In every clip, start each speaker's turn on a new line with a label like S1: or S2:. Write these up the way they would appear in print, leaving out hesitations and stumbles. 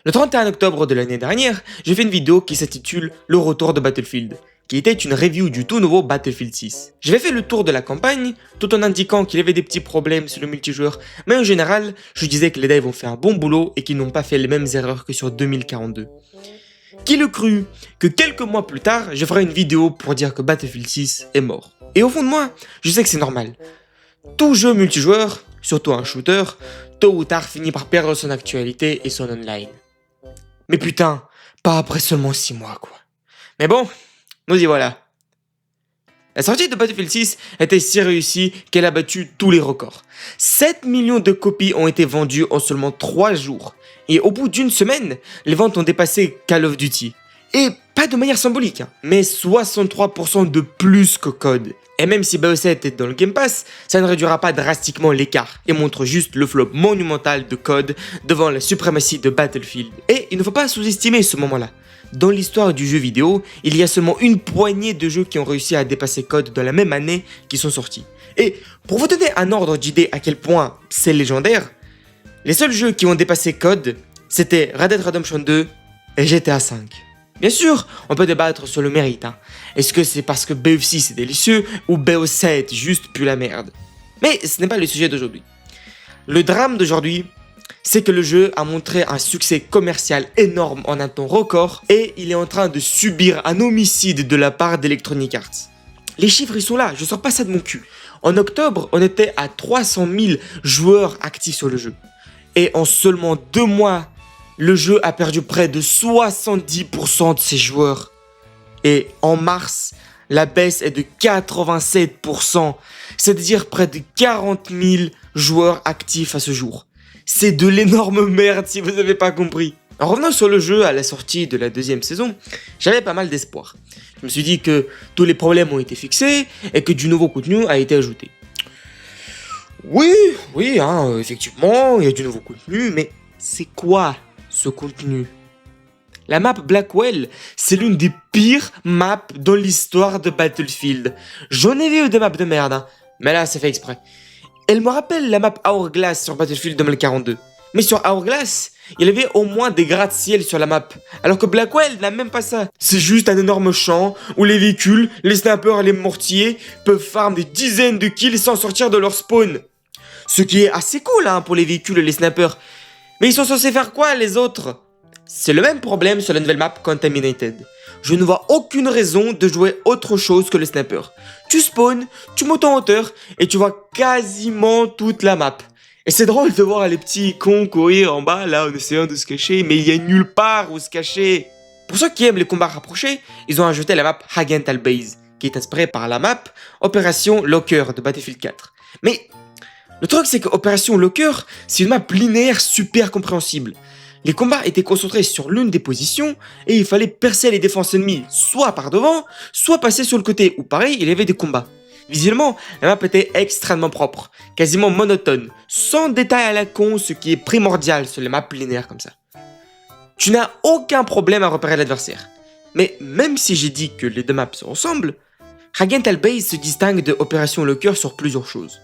S1: Le 31 octobre de l'année dernière, j'ai fait une vidéo qui s'intitule « Le retour de Battlefield », qui était une review du tout nouveau Battlefield 6. J'avais fait le tour de la campagne, tout en indiquant qu'il y avait des petits problèmes sur le multijoueur, mais en général, je disais que les devs ont fait un bon boulot et qu'ils n'ont pas fait les mêmes erreurs que sur 2042. Qui le crut que quelques mois plus tard, je ferai une vidéo pour dire que Battlefield 6 est mort. Et au fond de moi, je sais que c'est normal. Tout jeu multijoueur, surtout un shooter, tôt ou tard finit par perdre son actualité et son online. Mais putain, pas après seulement 6 mois quoi. Mais bon, nous y voilà. La sortie de Battlefield 6 était si réussie qu'elle a battu tous les records. 7 millions de copies ont été vendues en seulement 3 jours. Et au bout d'une semaine, les ventes ont dépassé Call of Duty. Et pas de manière symbolique, mais 63% de plus que COD. Et même si BO7 est dans le Game Pass, ça ne réduira pas drastiquement l'écart et montre juste le flop monumental de COD devant la suprématie de Battlefield. Et il ne faut pas sous-estimer ce moment-là. Dans l'histoire du jeu vidéo, il y a seulement une poignée de jeux qui ont réussi à dépasser COD dans la même année qui sont sortis. Et pour vous donner un ordre d'idée à quel point c'est légendaire, les seuls jeux qui ont dépassé COD, c'était Red Dead Redemption 2 et GTA V. Bien sûr, on peut débattre sur le mérite. Est-ce que c'est parce que BF6 est délicieux ou BO7 juste pue la merde? Mais ce n'est pas le sujet d'aujourd'hui. Le drame d'aujourd'hui, c'est que le jeu a montré un succès commercial énorme en un temps record et il est en train de subir un homicide de la part d'Electronic Arts. Les chiffres ils sont là, je sors pas ça de mon cul. En octobre, on était à 300 000 joueurs actifs sur le jeu. Et en seulement 2 mois, le jeu a perdu près de 70% de ses joueurs. Et en mars, la baisse est de 87%, c'est-à-dire près de 40 000 joueurs actifs à ce jour. C'est de l'énorme merde si vous n'avez pas compris. En revenant sur le jeu à la sortie de la 2e saison, j'avais pas mal d'espoir. Je me suis dit que tous les problèmes ont été fixés et que du nouveau contenu a été ajouté. Oui, effectivement, il y a du nouveau contenu, mais c'est quoi ce contenu? La map Blackwell, c'est l'une des pires maps dans l'histoire de Battlefield. J'en ai vu des maps de merde, mais là c'est fait exprès. Elle me rappelle la map Hourglass sur Battlefield 2042. Mais sur Hourglass, il y avait au moins des gratte-ciel sur la map. Alors que Blackwell n'a même pas ça. C'est juste un énorme champ où les véhicules, les snipers et les mortiers peuvent farm des dizaines de kills sans sortir de leur spawn. Ce qui est assez cool pour les véhicules et les snipers. Mais ils sont censés faire quoi les autres? C'est le même problème sur la nouvelle map Contaminated. Je ne vois aucune raison de jouer autre chose que le sniper. Tu spawns, tu montes en hauteur et tu vois quasiment toute la map. Et c'est drôle de voir les petits cons courir en bas là en essayant de se cacher, mais il y a nulle part où se cacher. Pour ceux qui aiment les combats rapprochés, ils ont ajouté la map Hagental Base, qui est inspirée par la map Opération Locker de Battlefield 4. Mais le truc c'est que Opération Locker, c'est une map linéaire super compréhensible. Les combats étaient concentrés sur l'une des positions et il fallait percer les défenses ennemies soit par devant, soit passer sur le côté où pareil il y avait des combats. Visuellement, la map était extrêmement propre, quasiment monotone, sans détail à la con, ce qui est primordial sur les maps linéaires comme ça. Tu n'as aucun problème à repérer l'adversaire. Mais même si j'ai dit que les deux maps se ressemblent, Hagental Base se distingue de Opération Locker sur plusieurs choses.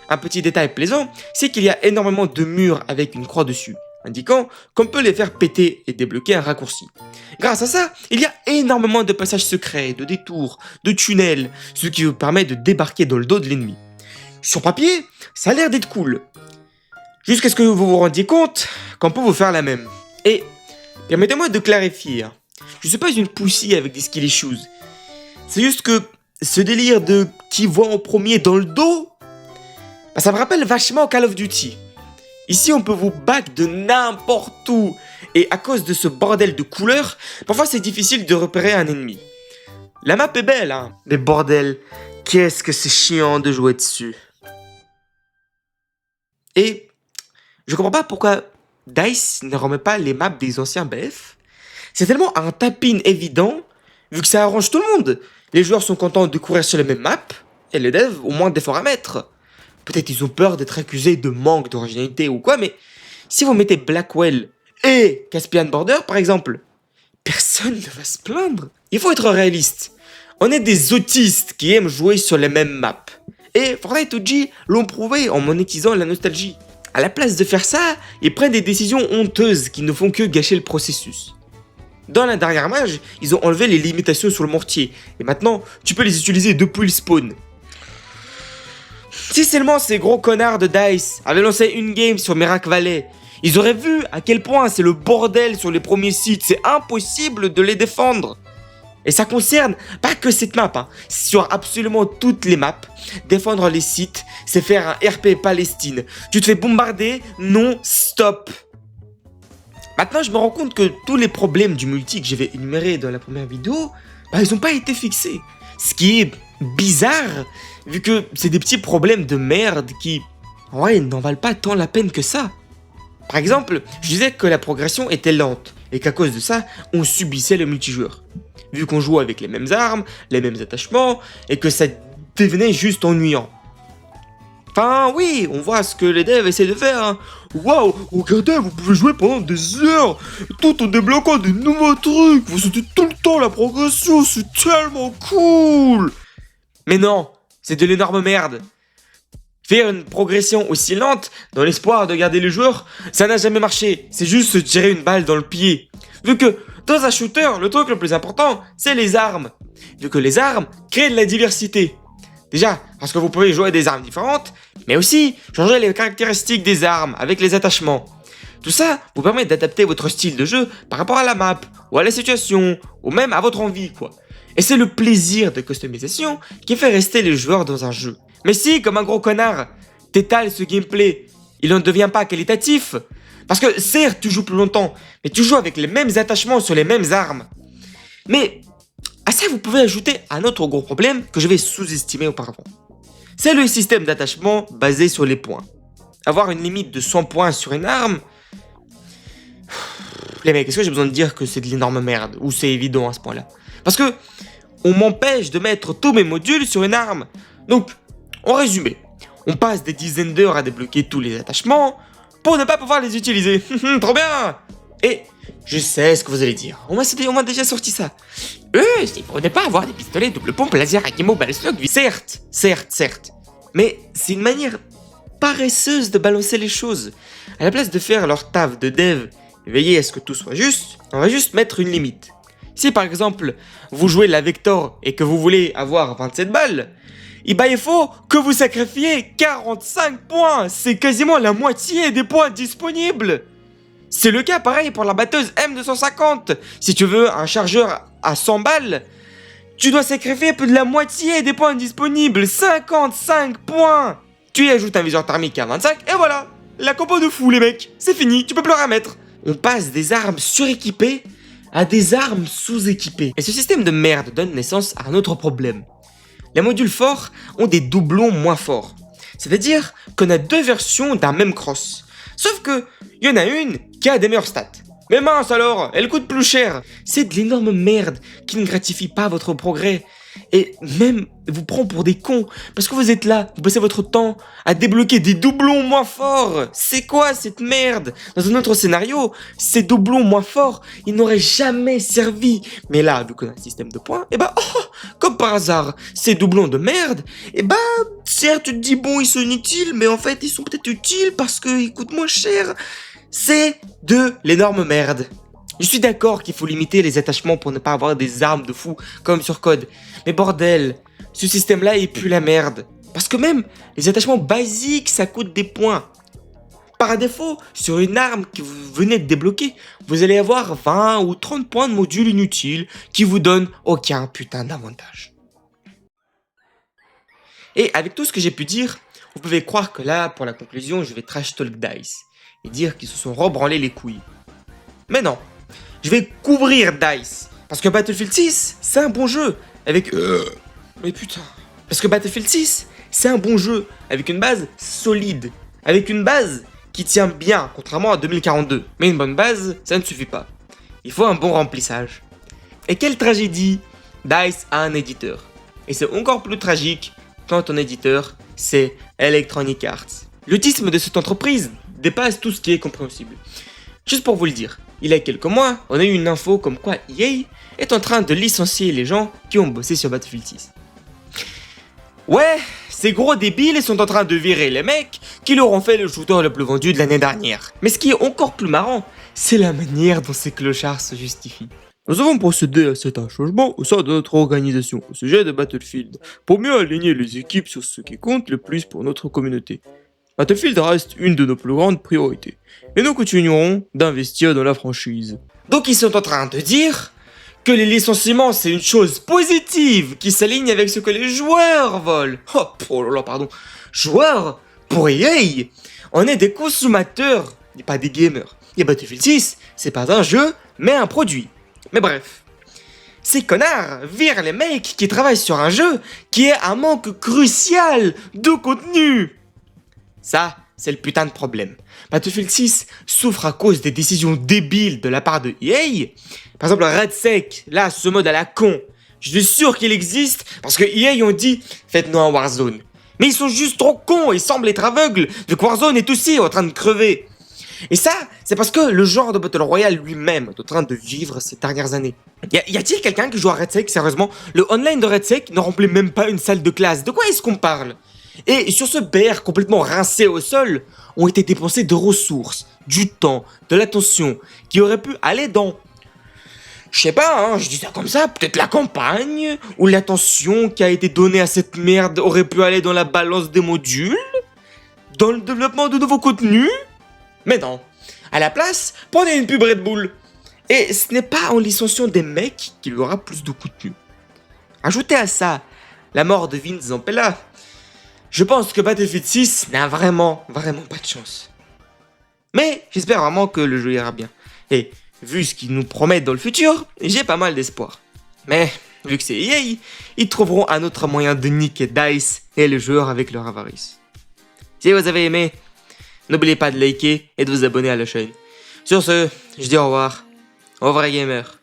S1: Un petit détail plaisant, c'est qu'il y a énormément de murs avec une croix dessus, indiquant qu'on peut les faire péter et débloquer un raccourci. Grâce à ça, il y a énormément de passages secrets, de détours, de tunnels, ce qui vous permet de débarquer dans le dos de l'ennemi. Sur papier, ça a l'air d'être cool. Jusqu'à ce que vous vous rendiez compte qu'on peut vous faire la même. Et permettez-moi de clarifier, je suis pas une poussie avec des skill issues. C'est juste que ce délire de qui voit en premier dans le dos, ça me rappelle vachement Call of Duty. Ici, on peut vous battre de n'importe où. Et à cause de ce bordel de couleurs, parfois c'est difficile de repérer un ennemi. La map est belle, mais bordel, qu'est-ce que c'est chiant de jouer dessus. Et je comprends pas pourquoi DICE ne remet pas les maps des anciens BF. C'est tellement un tap-in évident, vu que ça arrange tout le monde. Les joueurs sont contents de courir sur les mêmes maps, et les devs ont moins d'efforts à mettre. Peut-être ils ont peur d'être accusés de manque d'originalité ou quoi, mais si vous mettez Blackwell et Caspian Border par exemple, personne ne va se plaindre. Il faut être réaliste. On est des autistes qui aiment jouer sur les mêmes maps. Et Fortnite OG l'ont prouvé en monétisant la nostalgie. À la place de faire ça, ils prennent des décisions honteuses qui ne font que gâcher le processus. Dans la dernière mage, ils ont enlevé les limitations sur le mortier, et maintenant, tu peux les utiliser depuis le spawn. Si seulement ces gros connards de DICE avaient lancé une game sur Miracle Valley, ils auraient vu à quel point c'est le bordel sur les premiers sites, c'est impossible de les défendre. Et ça concerne pas que cette map, hein. Sur absolument toutes les maps, défendre les sites, c'est faire un RP Palestine. Tu te fais bombarder non-stop. Maintenant, je me rends compte que tous les problèmes du multi que j'avais énumérés dans la première vidéo, ils n'ont pas été fixés. Ce qui est bizarre, vu que c'est des petits problèmes de merde qui, n'en valent pas tant la peine que ça. Par exemple, je disais que la progression était lente, et qu'à cause de ça, on subissait le multijoueur. Vu qu'on jouait avec les mêmes armes, les mêmes attachements, et que ça devenait juste ennuyant. Enfin oui, on voit ce que les devs essaient de faire. Hein. Waouh, regardez, vous pouvez jouer pendant des heures, tout en débloquant de nouveaux trucs. Vous sentez tout le temps la progression, c'est tellement cool. Mais non, c'est de l'énorme merde. Faire une progression aussi lente, dans l'espoir de garder les joueurs, ça n'a jamais marché. C'est juste se tirer une balle dans le pied. Vu que dans un shooter, le truc le plus important, c'est les armes. Vu que les armes créent de la diversité. Déjà, parce que vous pouvez jouer des armes différentes, mais aussi changer les caractéristiques des armes avec les attachements. Tout ça vous permet d'adapter votre style de jeu par rapport à la map, ou à la situation, ou même à votre envie, quoi. Et c'est le plaisir de customisation qui fait rester les joueurs dans un jeu. Mais si, comme un gros connard, t'étales ce gameplay, il n'en devient pas qualitatif. Parce que certes, tu joues plus longtemps, mais tu joues avec les mêmes attachements sur les mêmes armes. Mais à ça, vous pouvez ajouter un autre gros problème que je vais sous-estimer auparavant. C'est le système d'attachement basé sur les points. Avoir une limite de 100 points sur une arme... Les mecs, est-ce que j'ai besoin de dire que c'est de l'énorme merde? Ou c'est évident à ce point-là? Parce que on m'empêche de mettre tous mes modules sur une arme. Donc, en résumé, on passe des dizaines d'heures à débloquer tous les attachements pour ne pas pouvoir les utiliser. Trop bien! Et je sais ce que vous allez dire. On m'a déjà sorti ça. C'est pour ne pas avoir des pistolets double pompe, laser, Akimo, Ballstock. Certes. Mais c'est une manière paresseuse de balancer les choses. À la place de faire leur taf de dev et veiller à ce que tout soit juste, on va juste mettre une limite. Si par exemple, vous jouez la Vector et que vous voulez avoir 27 balles, il faut que vous sacrifiez 45 points. C'est quasiment la moitié des points disponibles. C'est le cas pareil pour la batteuse M250. Si tu veux un chargeur à 100 balles, tu dois sacrifier plus de la moitié des points disponibles. 55 points. Tu y ajoutes un viseur thermique à 25 et voilà. La compo de fou les mecs. C'est fini, tu peux plus rien mettre. On passe des armes suréquipées à des armes sous-équipées. Et ce système de merde donne naissance à un autre problème. Les modules forts ont des doublons moins forts. C'est-à-dire qu'on a deux versions d'un même cross. Sauf que il y en a une qui a des meilleures stats. Mais mince alors, elle coûte plus cher. C'est de l'énorme merde qui ne gratifie pas votre progrès. Et même vous prend pour des cons. Parce que vous êtes là, vous passez votre temps à débloquer des doublons moins forts. C'est quoi cette merde? Dans un autre scénario, ces doublons moins forts, ils n'auraient jamais servi. Mais là, vu qu'on a un système de points, comme par hasard, ces doublons de merde, certes tu te dis bon ils sont inutiles, mais en fait ils sont peut-être utiles parce qu'ils coûtent moins cher. C'est de l'énorme merde. Je suis d'accord qu'il faut limiter les attachements pour ne pas avoir des armes de fou comme sur Code. Mais bordel, ce système-là il pue la merde. Parce que même les attachements basiques, ça coûte des points. Par défaut, sur une arme que vous venez de débloquer, vous allez avoir 20 ou 30 points de modules inutiles qui vous donnent aucun putain d'avantage. Et avec tout ce que j'ai pu dire, vous pouvez croire que là, pour la conclusion, je vais trash talk DICE et dire qu'ils se sont rebranlés les couilles. Mais non, je vais couvrir DICE. Parce que Battlefield 6, c'est un bon jeu avec... Mais putain... Parce que Battlefield 6, c'est un bon jeu avec une base solide. Avec une base qui tient bien, contrairement à 2042. Mais une bonne base, ça ne suffit pas. Il faut un bon remplissage. Et quelle tragédie, DICE a un éditeur. Et c'est encore plus tragique quand ton éditeur, c'est Electronic Arts. L'autisme de cette entreprise dépasse tout ce qui est compréhensible. Juste pour vous le dire, il y a quelques mois, on a eu une info comme quoi EA est en train de licencier les gens qui ont bossé sur Battlefield 6. Ouais, ces gros débiles sont en train de virer les mecs qui leur ont fait le shooter le plus vendu de l'année dernière. Mais ce qui est encore plus marrant, c'est la manière dont ces clochards se justifient. Nous avons procédé à certains changements au sein de notre organisation au sujet de Battlefield, pour mieux aligner les équipes sur ce qui compte le plus pour notre communauté. Battlefield reste une de nos plus grandes priorités, et nous continuerons d'investir dans la franchise. Donc ils sont en train de dire que les licenciements c'est une chose positive qui s'aligne avec ce que les joueurs veulent. Oh là là, pardon. Joueurs? Pour EA, on est des consommateurs, et pas des gamers. Et Battlefield 6, c'est pas un jeu, mais un produit. Mais bref, ces connards virent les mecs qui travaillent sur un jeu qui est un manque crucial de contenu. Ça, c'est le putain de problème. Battlefield 6 souffre à cause des décisions débiles de la part de EA. Par exemple, RedSec, là, ce mode à la con. Je suis sûr qu'il existe parce que EA ont dit « Faites-nous un Warzone ». Mais ils sont juste trop cons, ils semblent être aveugles, vu que Warzone est aussi en train de crever. Et ça, c'est parce que le genre de Battle Royale lui-même est en train de vivre ces dernières années. Y a-t-il quelqu'un qui joue à RedSec, sérieusement? Le online de RedSec ne remplit même pas une salle de classe. De quoi est-ce qu'on parle? Et sur ce BR complètement rincé au sol, ont été dépensés de ressources, du temps, de l'attention, qui auraient pu aller dans... Je sais pas, hein, je dis ça comme ça, peut-être la campagne, ou l'attention qui a été donnée à cette merde aurait pu aller dans la balance des modules, dans le développement de nouveaux contenus. Mais non, à la place, prenez une pub Red Bull. Et ce n'est pas en licenciant des mecs qu'il y aura plus de contenu. Ajoutez à ça la mort de Vince Zampella. Je pense que Battlefield 6 n'a vraiment pas de chance. Mais j'espère vraiment que le jeu ira bien. Et vu ce qu'ils nous promettent dans le futur, j'ai pas mal d'espoir. Mais vu que c'est EA, ils trouveront un autre moyen de niquer DICE et le joueur avec leur avarice. Si vous avez aimé, n'oubliez pas de liker et de vous abonner à la chaîne. Sur ce, je dis au revoir. Au revoir gamer.